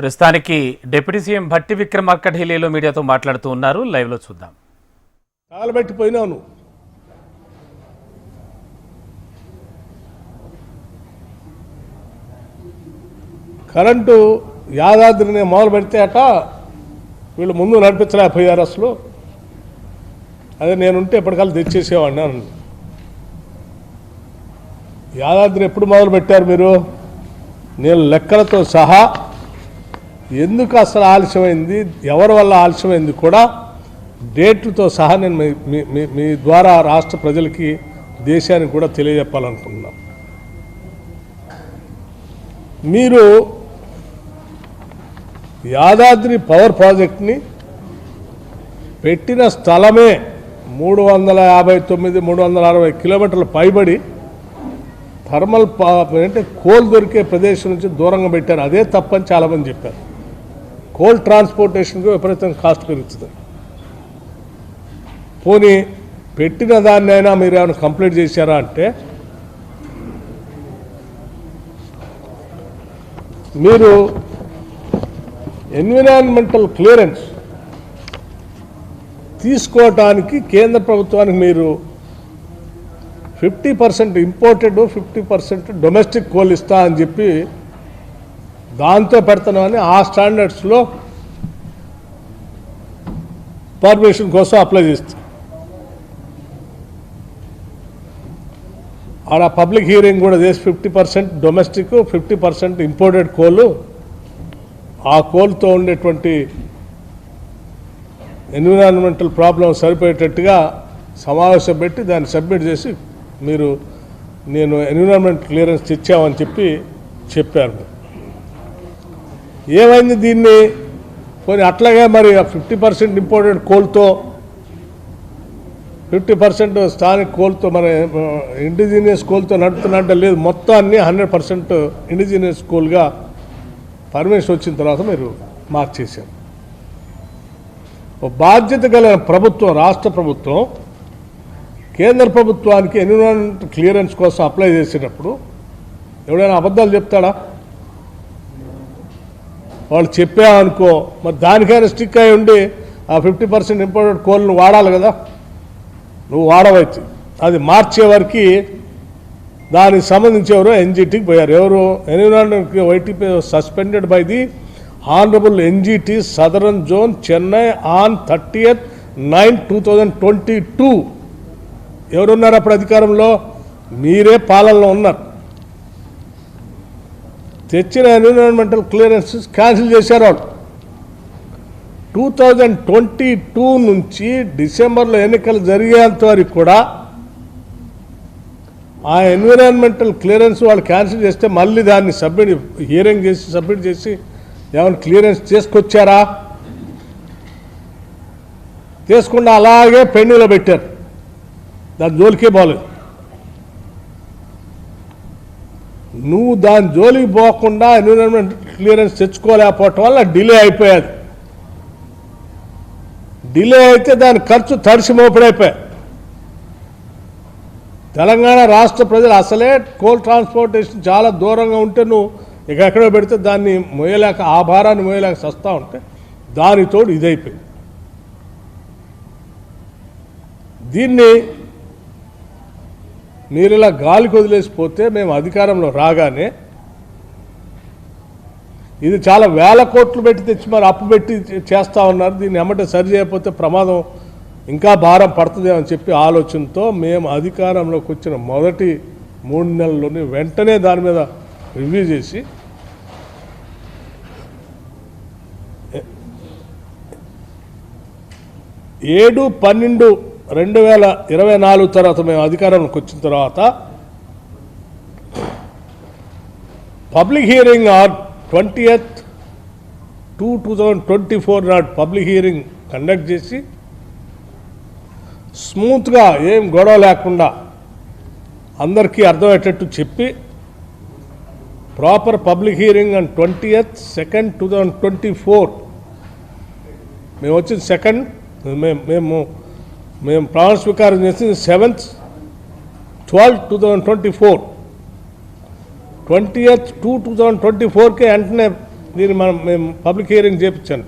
ప్రస్తుతానికి deputy CM Bhatti Vikramarka ఢిల్లీలో మీడియాతో మాట్లాడుతూ ఉన్నారు. లైవ్లో చూద్దాం. కాలబెట్టిపోయినావు నువ్వు. కరెంటు యాదాద్రిని మొదలు పెడితే అట వీళ్ళు ముందు నడిపించలేకపోయారు. అసలు అదే నేనుంటే ఎప్పటికల్లా తెచ్చేసేవాడిని అని. యాదాద్రి ఎప్పుడు మొదలు పెట్టారు మీరు? నేను లెక్కలతో సహా ఎందుకు అసలు ఆలస్యమైంది, ఎవరి వల్ల ఆలస్యమైంది కూడా డేట్లతో సహా నేను మీ ద్వారా రాష్ట్ర ప్రజలకి దేశానికి కూడా తెలియజెప్పాలనుకుంటున్నాను. మీరు యాదాద్రి పవర్ ప్రాజెక్ట్ని పెట్టిన స్థలమే 359, 360 కిలోమీటర్ల పైబడి థర్మల్ అంటే కోల్ దొరికే ప్రదేశం నుంచి దూరంగా పెట్టారు. అదే తప్పని చాలామంది చెప్పారు. కోల్ ట్రాన్స్పోర్టేషన్కి విపరీతంగా కాస్ట్ పెరుగుతుంది. పోనీ పెట్టిన దాన్నైనా మీరు ఏమైనా కంప్లీట్ చేశారా అంటే, మీరు ఎన్విరాన్మెంటల్ క్లియరెన్స్ తీసుకోవటానికి కేంద్ర ప్రభుత్వానికి మీరు 50% ఇంపోర్టెడ్ 50% డొమెస్టిక్ కోల్ ఇస్తా అని చెప్పి దాంతో పెడుతున్నామని ఆ స్టాండర్డ్స్లో పర్మిషన్ కోసం అప్లై చేస్తాం. ఆడ పబ్లిక్ హియరింగ్ కూడా చేసి 50% డొమెస్టిక్ 50% ఇంపోర్టెడ్ కోలు, ఆ కోల్తో ఉండేటువంటి ఎన్విరాన్మెంటల్ ప్రాబ్లం సరిపోయేటట్టుగా సమావేశం పెట్టి దాన్ని సబ్మిట్ చేసి మీరు నేను ఎన్విరాన్మెంట్ క్లియరెన్స్ తెచ్చామని చెప్పారు. ఏమైంది దీన్ని? పోనీ అట్లాగే మరి 50% ఇంపోర్టెడ్ కోల్తో 50% స్థానిక కోల్తో మన ఇండిజినియస్ కోల్తో నడుపుతున్నట్టు లేదు, మొత్తం అన్నీ 100% ఇండిజినియస్ కోల్గా పర్మిషన్ వచ్చిన తర్వాత మీరు మార్చేశారు. బాధ్యత గల ప్రభుత్వం, రాష్ట్ర ప్రభుత్వం కేంద్ర ప్రభుత్వానికి ఎన్విరాన్మెంట్ క్లియరెన్స్ కోసం అప్లై చేసేటప్పుడు ఎవడైనా అబద్ధాలు చెప్తాడా? వాళ్ళు చెప్పామనుకో, మరి దానికైనా స్టిక్ అయి ఉండి ఆ 50% ఇంపోర్టెడ్ కోల్ను వాడాలి కదా. నువ్వు వాడవచ్చు. అది మార్చే వరకు దానికి సంబంధించి ఎవరో ఎన్జిటికి పోయారు. ఎవరు? Environment YTP suspended by the honourable NGT southern zone Chennai on 30th 9, 2022. ఎవరున్నారు అప్పుడు అధికారంలో? మీరే పాలనలో ఉన్నారు. తెచ్చిన ఎన్విరాన్మెంటల్ క్లియరెన్స్ క్యాన్సిల్ చేశారు వాళ్ళు. 2022 నుంచి డిసెంబర్లో ఎన్నికలు జరిగేంత వరకు కూడా ఆ ఎన్విరాన్మెంటల్ క్లియరెన్స్ వాళ్ళు క్యాన్సిల్ చేస్తే మళ్ళీ దాన్ని హియరింగ్ చేసి సబ్మిట్ చేసి ఏమైనా క్లియరెన్స్ చేసుకొచ్చారా? చేసుకుండా అలాగే పెండింగ్లో పెట్టారు. దాని జోలికే పోలేదు. నువ్వు దాని జోలికి పోకుండా ఎన్విరాన్మెంట్ క్లియరెన్స్ తెచ్చుకోలేకపోవటం వల్ల డిలే అయిపోయాది. డిలే అయితే దాని ఖర్చు తడిసి మోపడైపోయాయి. తెలంగాణ రాష్ట్ర ప్రజలు అసలే కోల్ ట్రాన్స్పోర్టేషన్ చాలా దూరంగా ఉంటే నువ్వు ఇక ఎక్కడో పెడితే దాన్ని మోయలేక, ఆ భారాన్ని మోయలేక సస్తా ఉంటే దానితోడు ఇదైపోయింది. దీన్ని మీరు ఇలా గాలికి వదిలేసిపోతే మేము అధికారంలో రాగానే ఇది చాలా వేల కోట్లు పెట్టి తెచ్చి మరి అప్పు పెట్టి చేస్తూ ఉన్నారు. దీన్ని ఎమ్మటే సరి చేయకపోతే ప్రమాదం ఇంకా భారం పడుతుంది అని చెప్పి ఆలోచనతో మేము అధికారంలోకి వచ్చిన మొదటి 3 నెలల్లోనే వెంటనే దాని మీద రివ్యూ చేసి ఏడు 12/2024 తర్వాత మేము అధికారంలోకి వచ్చిన తర్వాత పబ్లిక్ హియరింగ్ ఆన్ 20th 2, 2024 నాడు పబ్లిక్ హియరింగ్ కండక్ట్ చేసి స్మూత్గా ఏం గొడవ లేకుండా అందరికీ అర్థమయ్యేటట్టు చెప్పి proper public hearing on 20th 2, 2024 మేము వచ్చింది 2nd, మేము ప్రమాణ స్వీకారం చేసింది 7th 12, 2024. 20th 2, 2024కే వెంటనే దీన్ని మేము పబ్లిక్ హియరింగ్ చేయించాను.